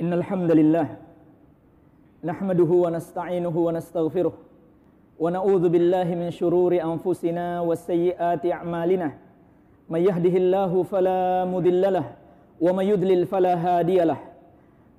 Innal hamdalillah nahmaduhu wa nasta'inuhu wa nastaghfiruh wa na'udzu billahi min shururi anfusina wasayyiati a'malina. May yahdihillahu fala mudhillalah wa may yudlil fala hadiyalah.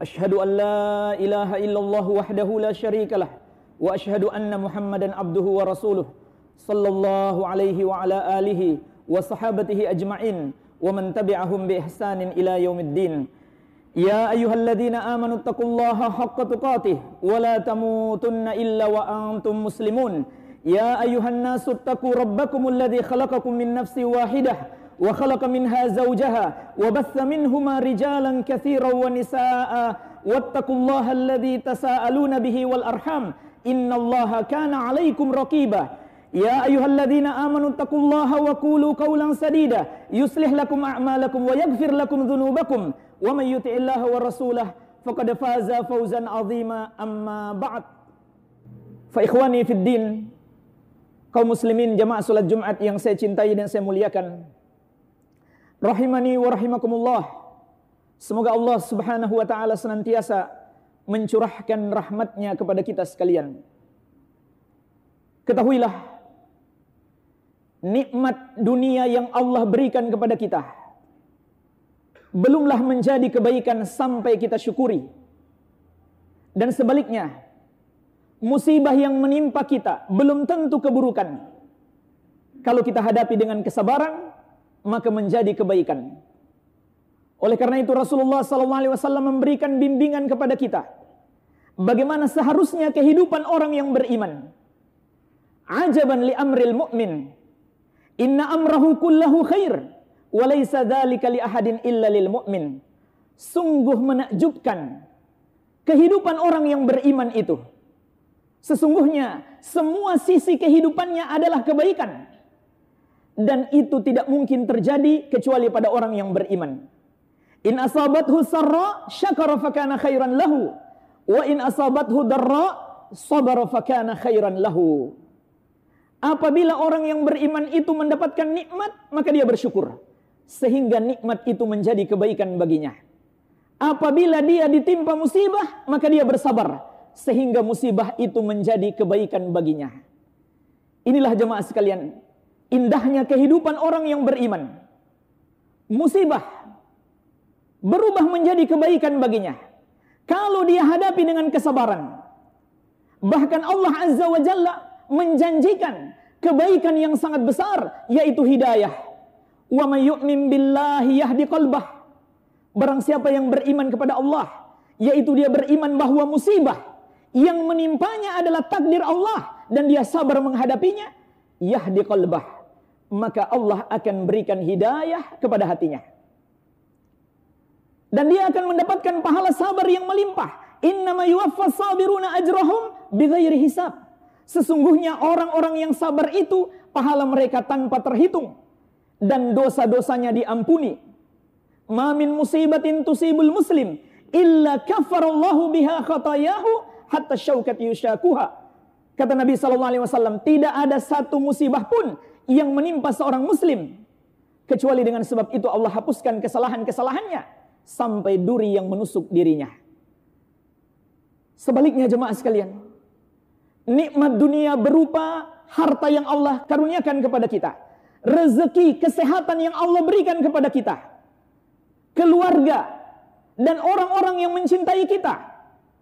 Ashhadu an la ilaha illallah wahdahu la syarikalah wa ashhadu anna Muhammadan abduhu wa rasuluh sallallahu alaihi wa ala alihi wa sahabatihi ajma'in wa man tabi'ahum bi ihsanin ila yaumiddin. Ya ayyuhalladzina amanu taqullaha haqqa tuqatih wa la tamutunna illa wa antum muslimun. Ya ayyuhan nasu taqu rabbakumul ladzi khalaqakum min nafsin wahidah wa khalaqa minha zawjaha wa batha minhuma rijalan katsiran wa nisaa'a wattaqullaha alladzi tasaaluna bihi wal arham innallaha kana 'alaikum raqiba. Ya ayyuhalladzina amanu taqullaha wa qulu qawlan sadida yuslih lakum a'malakum wa yaghfir lakum dhunubakum wa may yuti'illaha wa rasulahu faqad faza fawzan 'azima. Amma ba'd. Fa ikhwani fid din, kaum muslimin jamaah salat Jumat yang saya cintai dan saya muliakan, rahimani wa rahimakumullah. Semoga Allah Subhanahu wa taala senantiasa mencurahkan rahmatnya kepada kita sekalian. Ketahuilah, nikmat dunia yang Allah berikan kepada kita belumlah menjadi kebaikan sampai kita syukuri. Dan sebaliknya, musibah yang menimpa kita belum tentu keburukan. Kalau kita hadapi dengan kesabaran, maka menjadi kebaikan. Oleh karena itu Rasulullah SAW memberikan bimbingan kepada kita bagaimana seharusnya kehidupan orang yang beriman. Ajaban li amril mu'min, inna amrahu kullahu khair wa laysa dzalika li ahadin illa lil mu'min. Sungguh menakjubkan kehidupan orang yang beriman itu. Sesungguhnya semua sisi kehidupannya adalah kebaikan, dan itu tidak mungkin terjadi kecuali pada orang yang beriman. In asabathu sarra syakara fakana khairan lahu wa in asabathu darra sabara fakana khairan lahu. Apabila orang yang beriman itu mendapatkan nikmat, maka dia bersyukur, sehingga nikmat itu menjadi kebaikan baginya. Apabila dia ditimpa musibah, maka dia bersabar, sehingga musibah itu menjadi kebaikan baginya. Inilah jemaah sekalian, indahnya kehidupan orang yang beriman. Musibah berubah menjadi kebaikan baginya kalau dia hadapi dengan kesabaran. Bahkan Allah Azza wa Jalla menjanjikan kebaikan yang sangat besar, yaitu hidayah. Wa may yu'min billahi yahdi qalbah. Barang siapa yang beriman kepada Allah, yaitu dia beriman bahwa musibah yang menimpanya adalah takdir Allah dan dia sabar menghadapinya, yahdi qalbah, maka Allah akan berikan hidayah kepada hatinya. Dan dia akan mendapatkan pahala sabar yang melimpah. Innama yuwaffas sabiruna ajrahum bighairi hisab. Sesungguhnya orang-orang yang sabar itu pahala mereka tanpa terhitung dan dosa-dosanya diampuni. Ma min musibatin tusibul muslim illa kafarallahu biha khatayahu hatta syaukat yushakuha. Kata Nabi SAW, tidak ada satu musibah pun yang menimpa seorang muslim kecuali dengan sebab itu Allah hapuskan kesalahan-kesalahannya sampai duri yang menusuk dirinya. Sebaliknya jemaah sekalian, nikmat dunia berupa harta yang Allah karuniakan kepada kita, rezeki, kesehatan yang Allah berikan kepada kita, keluarga, dan orang-orang yang mencintai kita.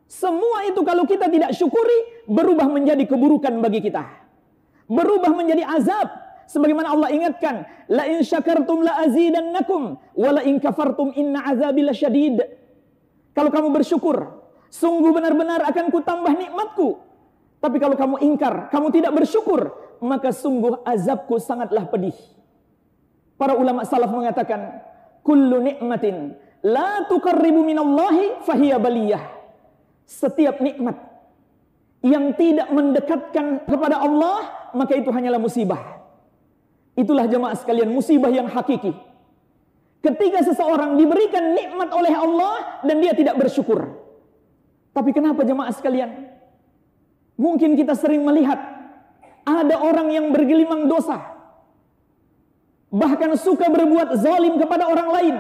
Semua itu kalau kita tidak syukuri, berubah menjadi keburukan bagi kita, berubah menjadi azab. Sebagaimana Allah ingatkan, la in syakartum la azidannakum wa la in kafartum inna azabi lasyadid. Kalau kamu bersyukur, sungguh benar-benar akan kutambah nikmatku. Tapi kalau kamu ingkar, kamu tidak bersyukur, maka sungguh azabku sangatlah pedih. Para ulama salaf mengatakan, kullu nikmatin la tuqarribu minallahi fahiya baliyah. Setiap nikmat yang tidak mendekatkan kepada Allah, maka itu hanyalah musibah. Itulah jemaah sekalian musibah yang hakiki. Ketika seseorang diberikan nikmat oleh Allah dan dia tidak bersyukur. Tapi kenapa jemaah sekalian? Mungkin kita sering melihat ada orang yang bergelimang dosa, bahkan suka berbuat zalim kepada orang lain,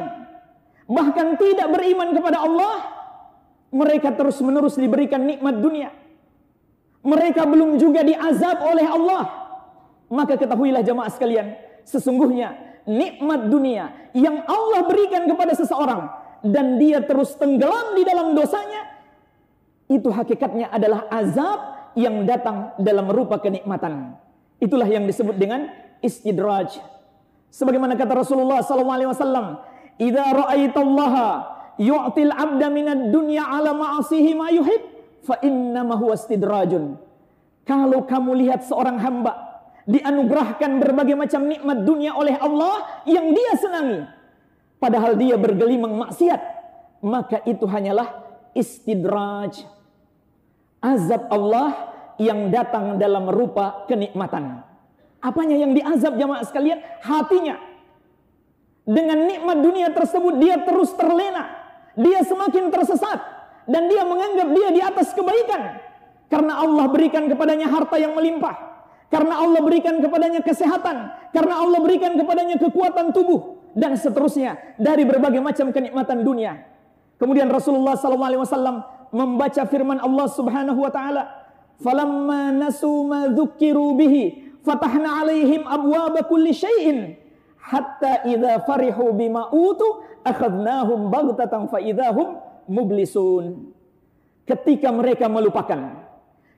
bahkan tidak beriman kepada Allah, Mereka terus-menerus diberikan nikmat dunia. Mereka belum juga diazab oleh Allah. Maka ketahuilah jemaah sekalian, sesungguhnya nikmat dunia yang Allah berikan kepada seseorang dan dia terus tenggelam di dalam dosanya, itu hakikatnya adalah azab yang datang dalam rupa kenikmatan. Itulah yang disebut dengan istidraj. Sebagaimana kata Rasulullah SAW, "Idza ra'aitallaha yu'til 'abda minad dunya 'ala ma'asihi ma yuhib, fa innama huwa istidrajun." Kalau kamu lihat seorang hamba dianugerahkan berbagai macam nikmat dunia oleh Allah yang dia senangi, padahal dia bergelimang maksiat, maka itu hanyalah istidraj. Azab Allah yang datang dalam rupa kenikmatan. Apanya yang diazab jamaah sekalian? Hatinya. Dengan nikmat dunia tersebut dia terus terlena, dia semakin tersesat, dan dia menganggap dia di atas kebaikan karena Allah berikan kepadanya harta yang melimpah, karena Allah berikan kepadanya kesehatan, karena Allah berikan kepadanya kekuatan tubuh, dan seterusnya dari berbagai macam kenikmatan dunia. Kemudian Rasulullah SAW membaca firman Allah Subhanahu wa taala, "Falamma nasu ma dzukiru bihi fatahna 'alaihim abwaaba kulli syai'in hatta idza farihu bima utu akhadnahum baghtatan fa idzahum mublisun." Ketika mereka melupakan,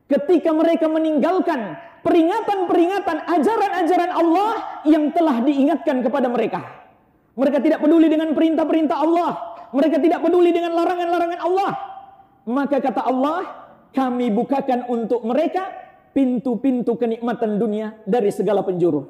ketika mereka meninggalkan peringatan-peringatan, ajaran-ajaran Allah yang telah diingatkan kepada mereka, mereka tidak peduli dengan perintah-perintah Allah, mereka tidak peduli dengan larangan-larangan Allah, maka kata Allah, kami bukakan untuk mereka pintu-pintu kenikmatan dunia dari segala penjuru.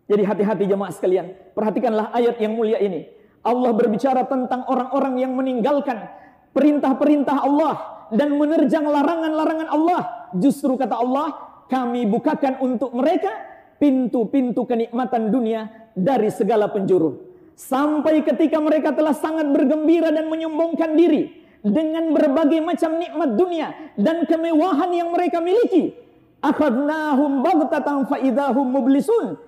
Jadi hati-hati jemaah sekalian, perhatikanlah ayat yang mulia ini. Allah berbicara tentang orang-orang yang meninggalkan perintah-perintah Allah dan menerjang larangan-larangan Allah. Justru kata Allah, kami bukakan untuk mereka pintu-pintu kenikmatan dunia dari segala penjuru. Sampai ketika mereka telah sangat bergembira dan menyombongkan diri dengan berbagai macam nikmat dunia dan kemewahan yang mereka miliki, akhadnahum baghtatan fa idzahum mublisun.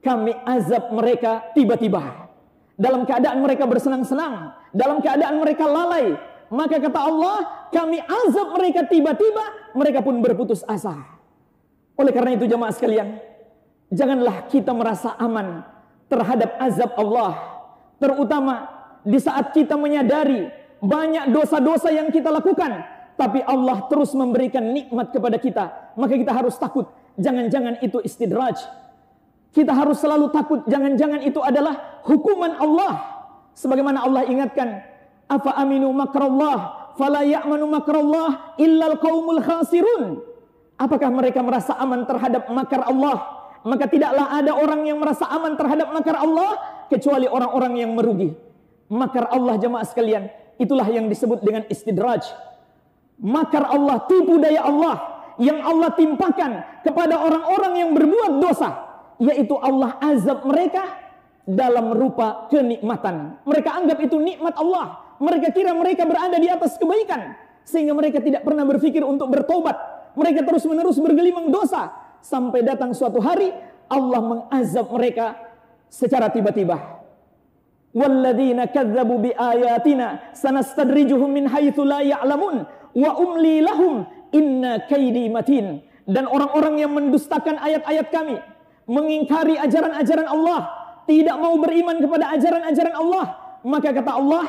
Kami azab mereka tiba-tiba, dalam keadaan mereka bersenang-senang, dalam keadaan mereka lalai. Maka kata Allah, kami azab mereka tiba-tiba, mereka pun berputus asa. Oleh karena itu jemaah sekalian, janganlah kita merasa aman terhadap azab Allah, terutama di saat kita menyadari banyak dosa-dosa yang kita lakukan, tapi Allah terus memberikan nikmat kepada kita. Maka kita harus takut, jangan-jangan itu istidraj. Kita harus selalu takut, jangan-jangan itu adalah hukuman Allah. Sebagaimana Allah ingatkan, afa aminu makrallah fala ya'manu makrallah illal qaumul khasirun. Apakah mereka merasa aman terhadap makar Allah? Maka tidaklah ada orang yang merasa aman terhadap makar Allah kecuali orang-orang yang merugi. Makar Allah jemaah sekalian, itulah yang disebut dengan istidraj. Makar Allah, tipu daya Allah yang Allah timpakan kepada orang-orang yang berbuat dosa, yaitu Allah azab mereka dalam rupa kenikmatan. Mereka anggap itu nikmat Allah. Mereka kira mereka berada di atas kebaikan, sehingga mereka tidak pernah berpikir untuk bertobat. Mereka terus-menerus bergelimang dosa, sampai datang suatu hari Allah mengazab mereka secara tiba-tiba. Walladzina kadzdzabu biayatina sanastadrijuhum min haitsu la ya'lamun wa umli lahum inna kaidi matin. Dan orang-orang yang mendustakan ayat-ayat kami, mengingkari ajaran-ajaran Allah, tidak mau beriman kepada ajaran-ajaran Allah, maka kata Allah,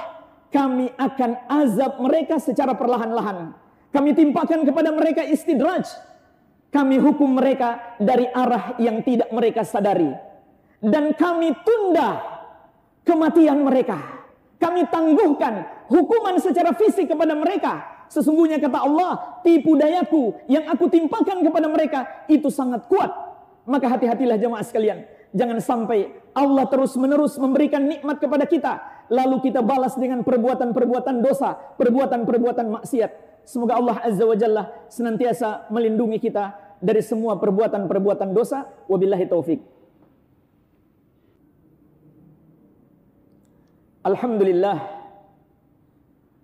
kami akan azab mereka secara perlahan-lahan. Kami timpakan kepada mereka istidraj. Kami hukum mereka dari arah yang tidak mereka sadari. Dan kami tunda kematian mereka. Kami tangguhkan hukuman secara fisik kepada mereka. Sesungguhnya kata Allah, tipu dayaku yang aku timpakan kepada mereka itu sangat kuat. Maka hati-hatilah jemaah sekalian. Jangan sampai Allah terus-menerus memberikan nikmat kepada kita, lalu kita balas dengan perbuatan-perbuatan dosa, perbuatan-perbuatan maksiat. Semoga Allah Azza wa Jalla senantiasa melindungi kita dari semua perbuatan-perbuatan dosa. Wabillahi taufik. Alhamdulillah.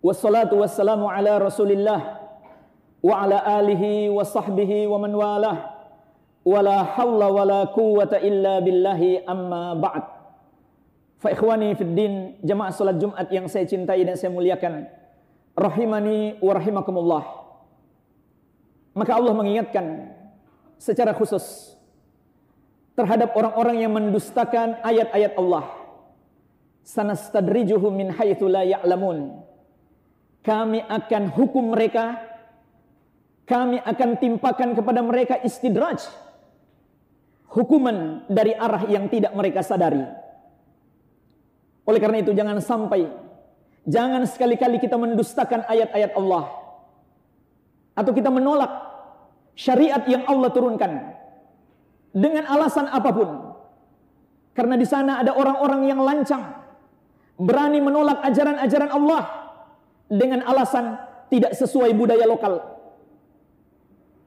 Wassalatu wassalamu ala Rasulillah wa ala alihi wa sahbihi wa man walah. Wala hawla wala quwwata illa billahi amma ba'd. Fa ikhwani fid din, jamaah salat Jumat yang saya cintai dan saya muliakan, rahimani wa rahimakumullah. Maka Allah mengingatkan secara khusus terhadap orang-orang yang mendustakan ayat-ayat Allah. Sanastadrijuhum min haitsu la ya'lamun. Kami akan hukum mereka, kami akan timpakan kepada mereka istidraj, hukuman dari arah yang tidak mereka sadari. Oleh karena itu jangan sekali-kali kita mendustakan ayat-ayat Allah, atau kita menolak syariat yang Allah turunkan dengan alasan apapun. Karena di sana ada orang-orang yang lancang, berani menolak ajaran-ajaran Allah dengan alasan tidak sesuai budaya lokal.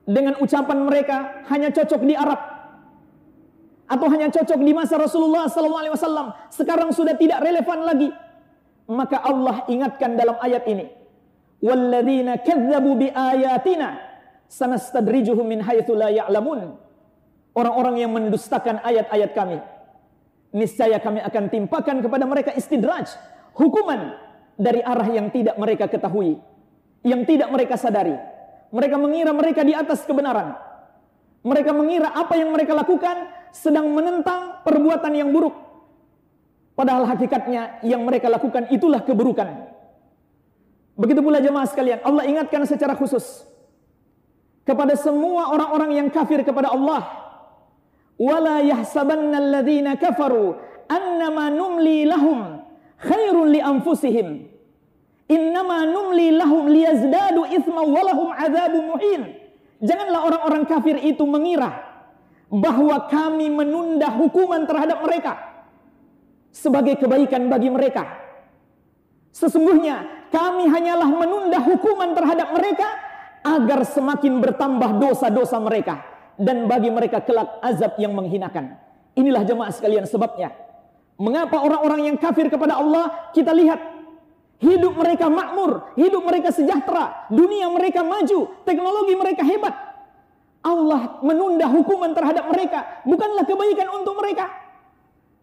Dengan ucapan mereka hanya cocok di Arab, atau hanya cocok di masa Rasulullah SAW, sekarang sudah tidak relevan lagi. Maka Allah ingatkan dalam ayat ini, walladzina kadzdzabu biayatina sanastadrijuhum min haitsu la ya'lamun. Orang-orang yang mendustakan ayat-ayat kami, niscaya kami akan timpakan kepada mereka istidraj, hukuman dari arah yang tidak mereka ketahui, yang tidak mereka sadari. Mereka mengira mereka di atas kebenaran. Mereka mengira apa yang mereka lakukan sedang menentang perbuatan yang buruk. Padahal hakikatnya yang mereka lakukan itulah keburukan. Begitu pula jemaah sekalian, Allah ingatkan secara khusus kepada semua orang-orang yang kafir kepada Allah. Wala yahsabanna alladhina kafaru annama numli lahum khairun li anfusihim. Innama numli lahum liyazdadu itsman walahum adzabun muhin. Janganlah orang-orang kafir itu mengira bahwa kami menunda hukuman terhadap mereka sebagai kebaikan bagi mereka. Sesungguhnya kami hanyalah menunda hukuman terhadap mereka agar semakin bertambah dosa-dosa mereka, dan bagi mereka kelak azab yang menghinakan. Inilah jemaah sekalian sebabnya mengapa orang-orang yang kafir kepada Allah, kita lihat hidup mereka makmur, hidup mereka sejahtera, dunia mereka maju, teknologi mereka hebat. Allah menunda hukuman terhadap mereka bukanlah kebaikan untuk mereka,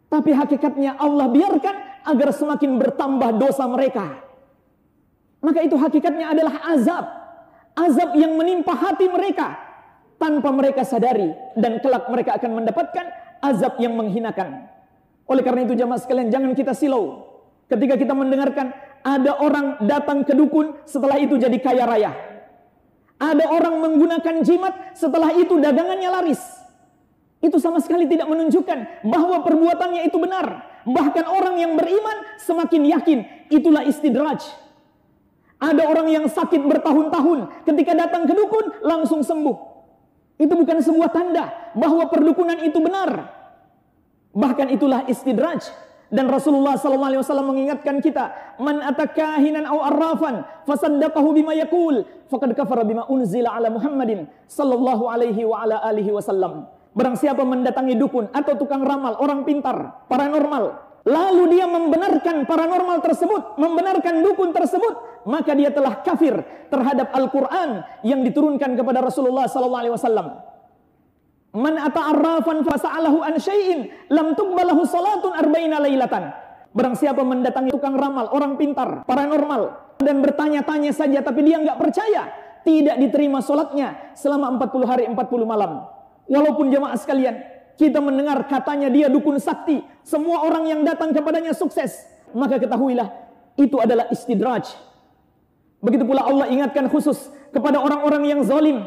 tapi hakikatnya Allah biarkan agar semakin bertambah dosa mereka. Maka itu hakikatnya adalah azab, azab yang menimpa hati mereka tanpa mereka sadari, dan kelak mereka akan mendapatkan azab yang menghinakan. Oleh karena itu jamaah sekalian, jangan kita silau ketika kita mendengarkan ada orang datang ke dukun, setelah itu jadi kaya raya. Ada orang menggunakan jimat, setelah itu dagangannya laris. Itu sama sekali tidak menunjukkan bahwa perbuatannya itu benar. Bahkan orang yang beriman semakin yakin itulah istidraj. Ada orang yang sakit bertahun-tahun, ketika datang ke dukun langsung sembuh. Itu bukan sebuah tanda bahwa perdukunan itu benar. Bahkan itulah istidraj. Dan Rasulullah SAW mengingatkan kita, man atakahinan aw arrafan fasaddaqahu bima yaqul faqad kafara bima unzila ala Muhammadin sallallahu alaihi wa ala alihi wasallam. Barang siapa mendatangi dukun atau tukang ramal, orang pintar, paranormal, lalu dia membenarkan paranormal tersebut, membenarkan dukun tersebut, maka dia telah kafir terhadap Al-Quran yang diturunkan kepada Rasulullah SAW. Man ata'arrafan fasa'alahu an syai'in lam tuqbalahu salatun arba'ina lailatan. Barang siapa mendatangi tukang ramal, orang pintar, paranormal, dan bertanya-tanya saja tapi dia enggak percaya, tidak diterima salatnya selama 40 hari 40 malam. Walaupun jemaah sekalian, kita mendengar katanya dia dukun sakti, semua orang yang datang kepadanya sukses, maka ketahuilah itu adalah istidraj. Begitu pula Allah ingatkan khusus kepada orang-orang yang zalim,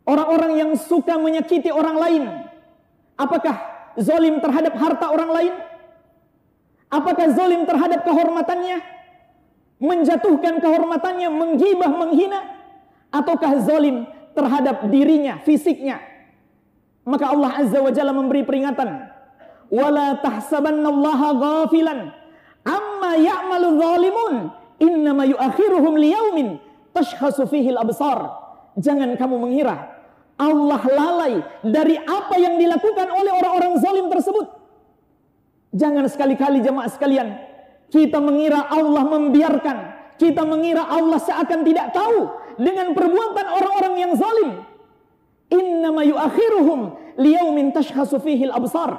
orang-orang yang suka menyakiti orang lain. Apakah zalim terhadap harta orang lain? Apakah zalim terhadap kehormatannya? Menjatuhkan kehormatannya, menggibah, menghina? Ataukah zalim terhadap dirinya, fisiknya? Maka Allah Azza wa Jalla memberi peringatan, wala tahsabannallaha ghafilan amma ya'malu zalimun innama yu'akhiruhum liyaumin tashkhasu fihi al-absar. Jangan kamu mengira Allah lalai dari apa yang dilakukan oleh orang-orang zalim tersebut. Jangan sekali-kali jemaah sekalian kita mengira Allah membiarkan, kita mengira Allah seakan tidak tahu dengan perbuatan orang-orang yang zalim. Innama yu'akhiruhum liyaumin tashkhasu fihi al-absar.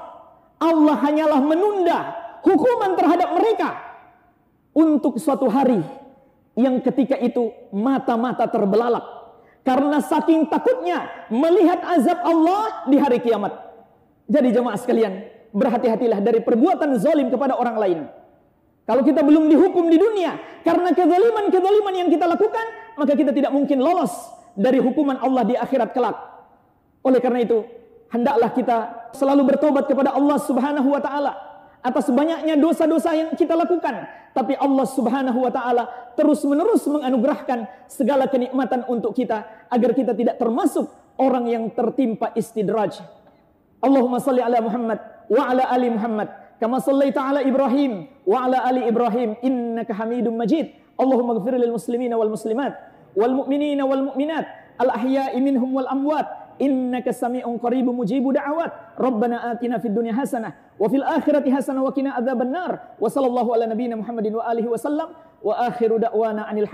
Allah hanyalah menunda hukuman terhadap mereka untuk suatu hari yang ketika itu mata-mata terbelalak karena saking takutnya melihat azab Allah di hari kiamat. Jadi jemaah sekalian, berhati-hatilah dari perbuatan zalim kepada orang lain. Kalau kita belum dihukum di dunia karena kezaliman-kezaliman yang kita lakukan, maka kita tidak mungkin lolos dari hukuman Allah di akhirat kelak. Oleh karena itu, hendaklah kita selalu bertobat kepada Allah Subhanahu wa taala atas banyaknya dosa-dosa yang kita lakukan. Tapi Allah Subhanahu wa taala terus-menerus menganugerahkan segala kenikmatan untuk kita agar kita tidak termasuk orang yang tertimpa istidraj. Allahumma salli ala Muhammad wa ala ali Muhammad kama sallaita ala Ibrahim wa ala ali Ibrahim innaka Hamidum Majid. Allahumma ighfir lil muslimina wal muslimat wal mu'minina wal mu'minat al ahya'i minhum wal amwat innaka sami'un qaribun mujibud da'awat. Rabbana atina fid dunya hasanah wa fil akhirati hasanah wa qina adzabannar. Wa sallallahu ala nabiyyina Muhammadin wa alihi wasallam wa akhiru da'wana anil